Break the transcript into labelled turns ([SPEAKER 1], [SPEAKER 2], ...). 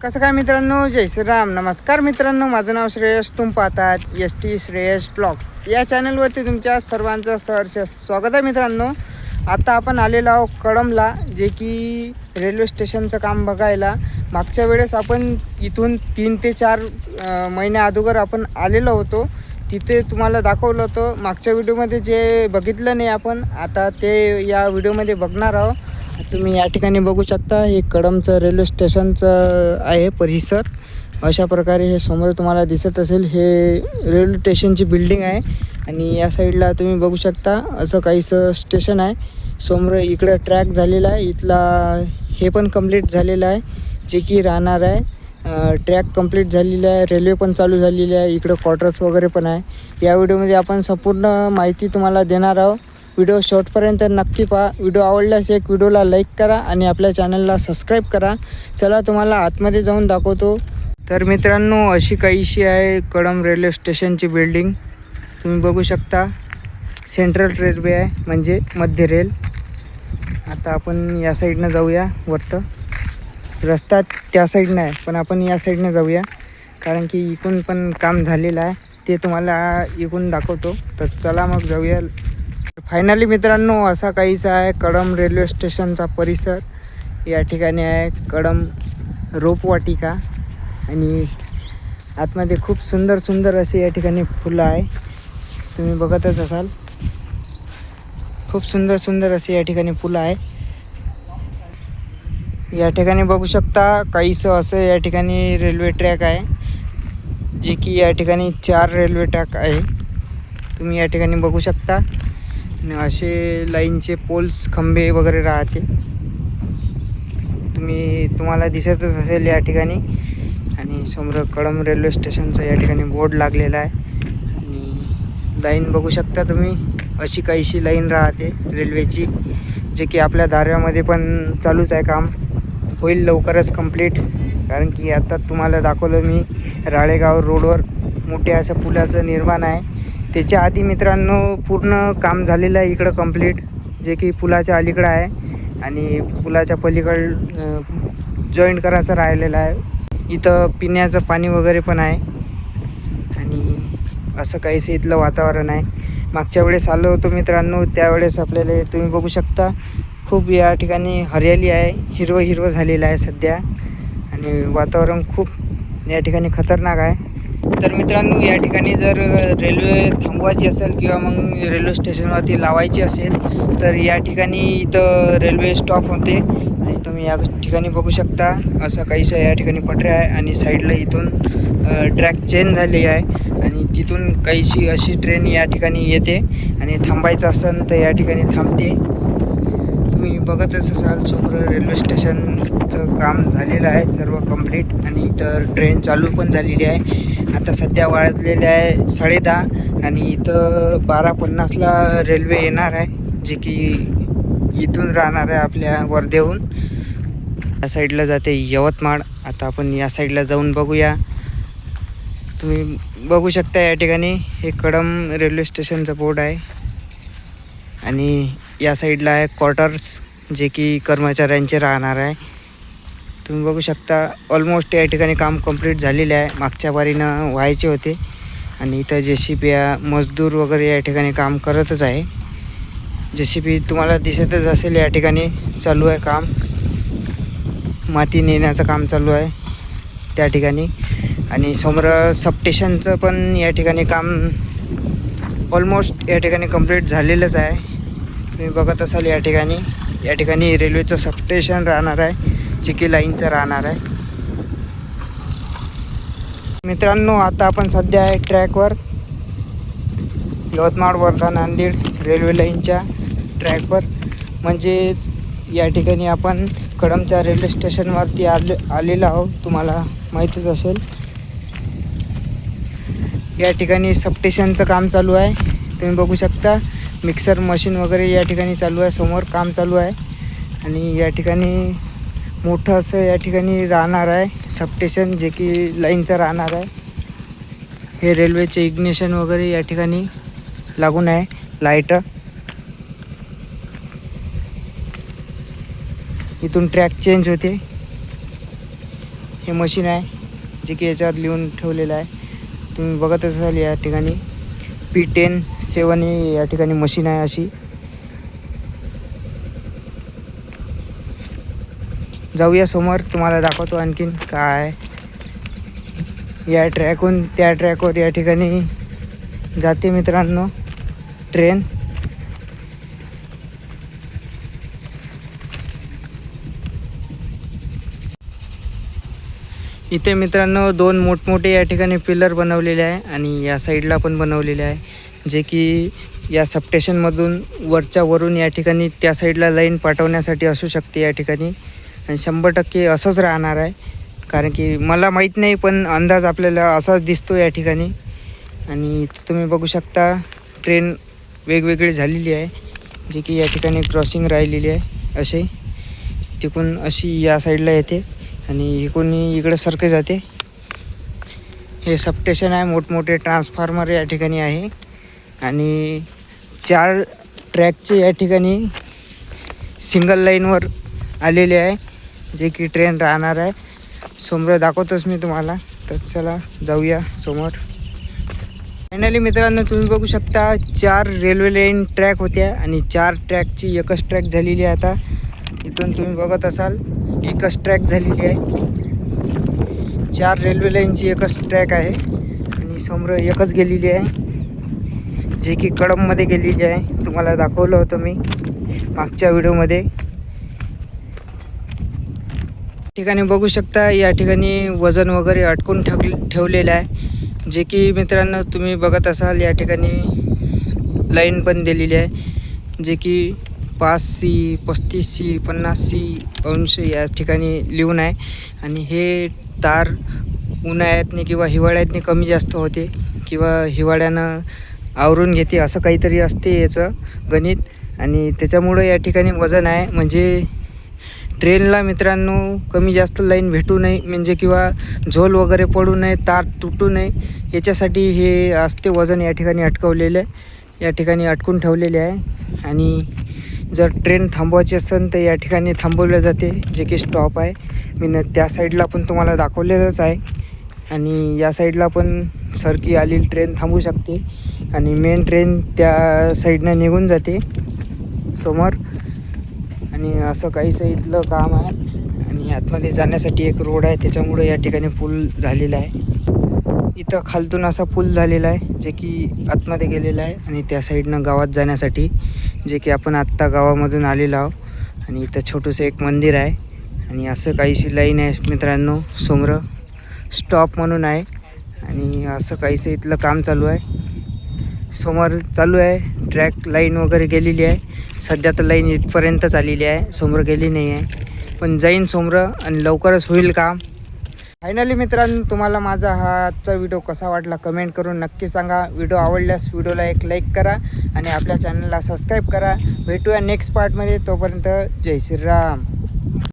[SPEAKER 1] कसं काय मित्रांनो, जय श्रीराम. नमस्कार मित्रांनो, माझं नाव श्रेयश. तुम्ही पाहतात ST श्रेयश ब्लॉग्स या चॅनलवरती तुमच्या सर्वांचं सहर्ष स्वागत आहे. मित्रांनो, आता आपण आलेलो आहोत कळंबला, जे की रेल्वे स्टेशनचं काम बघायला. मागच्या वेळेस आपण इथून 3 ते 4 महिन्या अगोदर आपण आलेलो होतो. तिथे तुम्हाला दाखवलं होतं मागच्या व्हिडिओमध्ये. जे बघितलं नाही आपण, आता ते या व्हिडिओमध्ये बघणार आहोत. तुम्ही या ठिकाणी बघू शकता, हे कळंबचं रेल्वे स्टेशनचं आहे परिसर. अशा प्रकारे हे समोर तुम्हाला दिसत असेल, हे रेल्वे स्टेशनची बिल्डिंग आहे. आणि या साईडला तुम्ही बघू शकता असं काहीसं स्टेशन आहे. समोर इकडं ट्रॅक झालेला आहे, इथला हे पण कंप्लीट झालेलं आहे, जे की राहणार आहे. ट्रॅक कंप्लीट झालेला आहे, रेल्वे पण चालू झालेली आहे, इकडं क्वार्टर्स वगैरे पण आहे. या व्हिडिओमध्ये आपण संपूर्ण माहिती तुम्हाला देणार आहोत. व्हिडिओ शॉर्टपर्यंत नक्की पहा. व्हिडिओ आवडल्यास एक व्हिडिओला लाईक करा आणि आपल्या चॅनलला सबस्क्राईब करा. चला तुम्हाला आतमध्ये जाऊन दाखवतो. तर मित्रांनो, अशी काहीशी आहे कळंब रेल्वे स्टेशनची बिल्डिंग. तुम्ही बघू शकता, सेंट्रल रेल्वे आहे, म्हणजे मध्य रेल. आता आपण या साईडनं जाऊया. वरतं रस्ता त्या साईडनं आहे, पण आपण या साईडनं जाऊया, कारण की इकडून पण काम झालेलं आहे, ते तुम्हाला इकडून दाखवतो. तर चला मग जाऊया. फायनली मित्रांनो, असा काहीसा आहे कळंब रेल्वे स्टेशनचा परिसर. या ठिकाणी आहे कळंब रोपवाटिका आणि आतमध्ये खूप सुंदर सुंदर असे या ठिकाणी फुलं आहे. तुम्ही बघतच असाल, खूप सुंदर सुंदर असे या ठिकाणी फुलं आहे. या ठिकाणी बघू शकता काहीसं असं या ठिकाणी रेल्वे ट्रॅक आहे, जे की या ठिकाणी 4 रेल्वे ट्रॅक आहे. तुम्ही या ठिकाणी बघू शकता. आणि असे लाईनचे पोल्स, खंबे वगैरे राहते. तुम्हाला दिसतच असेल या ठिकाणी. आणि समोर कळंब रेल्वे स्टेशनचं या ठिकाणी बोर्ड लागलेला आहे. आणि लाईन बघू शकता तुम्ही, अशी काहीशी लाईन राहते रेल्वेची, जे की आपल्या धाराव्यामध्ये पण चालूच आहे. काम होईल लवकरच कंप्लीट, कारण की आता तुम्हाला दाखवलं मी, राळेगाव रोडवर मोठ्या अशा पुलाचं निर्माण आहे. त्याच्या आधी मित्रांनो पूर्ण काम झालेलं आहे इकडं कंप्लीट, जे की पुलाच्या अलीकडं आहे. आणि पुलाच्या पलीकडं जॉईंट करायचं राहिलेलं आहे. इथं पिण्याचं पाणी वगैरे पण आहे. आणि असं काहीसं इथलं वातावरण आहे. मागच्या वेळेस आलो होतो मित्रांनो, त्यावेळेस आपल्याला तुम्ही बघू शकता खूप या ठिकाणी हरियाली आहे, हिरवं हिरवं झालेलं आहे सध्या. आणि वातावरण खूप या ठिकाणी खतरनाक आहे. तर मित्रांनो, या ठिकाणी जर रेल्वे थांबवायची असेल किंवा मग रेल्वे स्टेशनवरती लावायची असेल, तर या ठिकाणी इथं रेल्वे स्टॉप होते. आणि तुम्ही या ठिकाणी बघू शकता, असं काहीसं या ठिकाणी पटऱ्या आहे. आणि साईडला इथून ट्रॅक चेंज झाली आहे, आणि तिथून काहीशी अशी ट्रेन या ठिकाणी येते. आणि थांबायचं असेल तर या ठिकाणी थांबते. तुम्ही बघतच असाल, समोर रेल्वे स्टेशनचं काम झालेलं आहे सर्व कंप्लीट. आणि इथं ट्रेन चालू पण झालेली आहे. आता सध्या वाजलेले आहे 10:30. आणि इथं 12:50ला रेल्वे येणार आहे, जे की इथून राहणार आहे आपल्या वर्धेहून. या साईडला जाते यवतमाळ. आता आपण या साईडला जाऊन बघूया. तुम्ही बघू शकता या ठिकाणी हे कळंब रेल्वे स्टेशनचा बोर्ड आहे. आणि या साईडला आहे क्वार्टर्स, जे की कर्मचाऱ्यांचे राहणार आहे. तुम्ही बघू शकता, ऑलमोस्ट या ठिकाणी काम कंप्लीट झालेले आहे. मागच्या बारीनं व्हायचे होते. आणि इथं JCB मजदूर वगैरे या ठिकाणी काम करतच आहे. JCB तुम्हाला दिसतच असेल, या ठिकाणी चालू आहे काम, माती नेण्याचं काम चालू आहे त्या ठिकाणी. आणि समोर सबस्टेशनचं पण या ठिकाणी काम ऑलमोस्ट या ठिकाणी कंप्लीट झालेलंच आहे. तुम्ही बघत असाल, या ठिकाणी रेल्वेचं सबस्टेशन राहणार आहे, जे की लाईनचं राहणार आहे. मित्रांनो, आता आपण सध्या आहे ट्रॅकवर, यवतमाळ वर्धा नांदेड रेल्वे लाईनच्या ट्रॅकवर. म्हणजेच या ठिकाणी आपण कळंबच्या रेल्वे स्टेशनवरती आलेलो आहोत, तुम्हाला माहीतच असेल. या ठिकाणी सबस्टेशनचं काम चालू आहे. तुम्ही बघू शकता, मिक्सर मशीन वगैरे या ठिकाणी चालू आहे, समोर काम चालू आहे. आणि या ठिकाणी मोठं असं या ठिकाणी राहणार आहे सबस्टेशन, जे की लाईनचं राहणार आहे. हे रेल्वेचे इग्निशन वगैरे या ठिकाणी लागून आहे, लाईट. इथून ट्रॅक चेंज होते. हे मशीन आहे जे की याच्यावर लिहून ठेवलेलं आहे. तुम्ही बघत असाल या ठिकाणी P10-7 ही या ठिकाणी मशीन आहे अशी. जाऊया समोर, तुम्हाला दाखवतो आणखीन काय. या ट्रॅकहून त्या ट्रॅकवर या ठिकाणी जाते मित्रांनो ट्रेन. इथे मित्रांनो 2 मोठमोठे या ठिकाणी पिलर बनवलेले आहे आणि या साईडला पण बनवलेले आहे, जे की या सबस्टेशनमधून वरच्या वरून या ठिकाणी त्या साईडला लाईन पाठवण्यासाठी असू शकते या ठिकाणी. आणि 100% असंच राहणार आहे, कारण की मला माहीत नाही पण अंदाज आपल्याला असाच दिसतो या ठिकाणी. आणि तुम्ही बघू शकता ट्रेन वेगवेगळी झालेली आहे, जी की या ठिकाणी क्रॉसिंग राहिलेली आहे. असे तिकून अशी या साईडला येते आणि इकडून इकडं सरके जाते. हे सबस्टेशन आहे, मोठमोठे ट्रान्सफॉर्मर या ठिकाणी आहे आणि 4 ट्रॅकचे या ठिकाणी सिंगल लाईनवर आलेले आहे, जे की ट्रेन राहणार आहे. समोर दाखवतोच मी तुम्हाला, तर चला जाऊया समोर. फायनली मित्रांनो तुम्ही बघू शकता 4 रेल्वे लाईन ट्रॅक होत्या आणि 4 ट्रॅकची एकच ट्रॅक झालेली आहे. आता इथून तुम्ही बघत असाल एकच ट्रॅक झालेली आहे. 4 रेल्वे लाईनची एकच ट्रॅक आहे आणि समोर एकच गेलेली आहे, जे की कळंबमध्ये गेलेली आहे. तुम्हाला दाखवलं होतं मी मागच्या व्हिडिओमध्ये. ठिकाणी बघू शकता या ठिकाणी वजन वगैरे अटकून ठेवलेलं आहे, जे की मित्रांनो तुम्ही बघत असाल या ठिकाणी लाईन पण दिलेली आहे, जे की 5C 35C 50C अंश या ठिकाणी लिहून आहे. आणि हे तार उन्हाळ्यातनी किंवा हिवाळ्यातनी कमी जास्त होते किंवा हिवाळ्यानं आवरून घेते, असं काहीतरी असते याचं गणित. आणि त्याच्यामुळं या ठिकाणी वजन आहे, म्हणजे ट्रेनला मित्रांनो कमी जास्त लाईन भेटू नये, म्हणजे किंवा झोल वगैरे पडू नये, तार तुटू नये, याच्यासाठी हे असते वजन या ठिकाणी अटकवलेलं आहे, या ठिकाणी अटकून ठेवलेले आहे. आणि जर ट्रेन थांबवायची असेल तर या ठिकाणी थांबवलं जाते, जे की स्टॉप आहे. मी त्या साईडला पण तुम्हाला दाखवलेलंच आहे. आणि या साईडला पण सरकी आलेली ट्रेन थांबू शकते आणि मेन ट्रेन त्या साईडनं निघून जाते समोर. आणि असं काहीसं इथलं काम आहे. आणि आतमध्ये जाण्यासाठी एक रोड आहे, त्याच्यामुळे या ठिकाणी पूल झालेला आहे. इथं खालतून असा पूल झालेला आहे, जे की आतमध्ये गेलेला आहे. आणि त्या साईडनं गावात जाण्यासाठी, जे की आपण आत्ता गावामधून आलेलो आहोत. आणि इथं छोटंसं एक मंदिर आहे आणि असं काहीशी लाईन आहे मित्रांनो. समोर स्टॉप म्हणून आहे आणि असं काहीसं इथलं काम चालू आहे. समोर चालू आहे, ट्रॅक लाईन वगैरे गेलेली आहे. सध्या तर लाईन इथपर्यंतच आलेली आहे, समोर गेली नाही आहे, पण जाईन समोर आणि लवकरच होईल काम. फायनली मित्रांनो तुम्हाला माझा हा आजचा व्हिडिओ कसा वाटला कमेंट करून नक्की सांगा. व्हिडिओ आवडल्यास व्हिडिओला एक लाईक करा आणि आपल्या चॅनलला सबस्क्राईब करा. भेटूया नेक्स्ट पार्टमध्ये. तोपर्यंत जय श्रीराम.